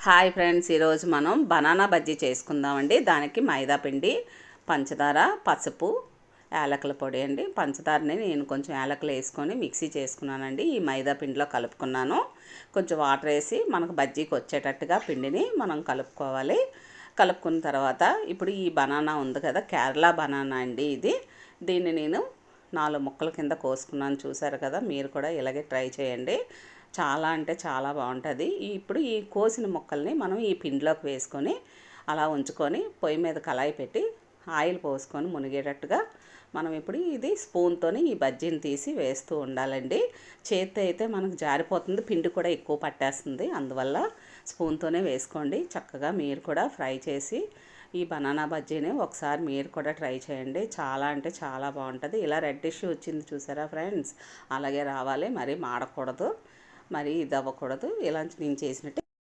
Hi friends, ఈరోజు మనం banana bajji చేసుకుందామండి. దానికి మైదా పిండి, పంచదార, పసుపు, యాలకుల పొడి అండి. పంచదారని నేను కొంచెం యాలకులు వేసుకొని మిక్సీ చేసుకున్నానండి. ఈ మైదా పిండిలో కలుపుకున్నాను. కొంచెం వాటర్ వేసి మనకు బజ్జీకి వచ్చేటట్టుగా పిండిని మనం కలుపుకోవాలి. కలుపుకున్న తర్వాత ఇప్పుడు ఈ బనానా ఉంది కదా, కేరళ బనానా అండి ఇది. దీన్ని నేను 4 ముక్కల కింద కోసుకున్నాను. చూసారు కదా, మీరు కూడా ఇలాగే ట్రై చేయండి. చాలా అంటే చాలా బాగుంటుంది. ఇప్పుడు ఈ కోసిన ముక్కల్ని మనం ఈ పిండిలోకి వేసుకొని అలా ఉంచుకొని పొయ్యి మీద కళాయి పెట్టి ఆయిల్ పోసుకొని మునిగేటట్టుగా మనం ఇప్పుడు ఇది స్పూన్తోని ఈ బజ్జీని తీసి వేస్తూ ఉండాలండి. చేత్తో అయితే మనకు జారిపోతుంది, పిండి కూడా ఎక్కువ పట్టేస్తుంది. అందువల్ల స్పూన్తోనే వేసుకోండి. చక్కగా మీరు కూడా ఫ్రై చేసి ఈ బనానా బజ్జీని ఒకసారి మీరు కూడా ట్రై చేయండి. చాలా అంటే చాలా బాగుంటుంది. ఇలా రెడ్డిష్ వచ్చింది చూసారా ఫ్రెండ్స్, అలాగే రావాలి, మరి మాడకూడదు, మరి ఇది అవ్వకూడదు. ఇలా నేను చేసినట్టే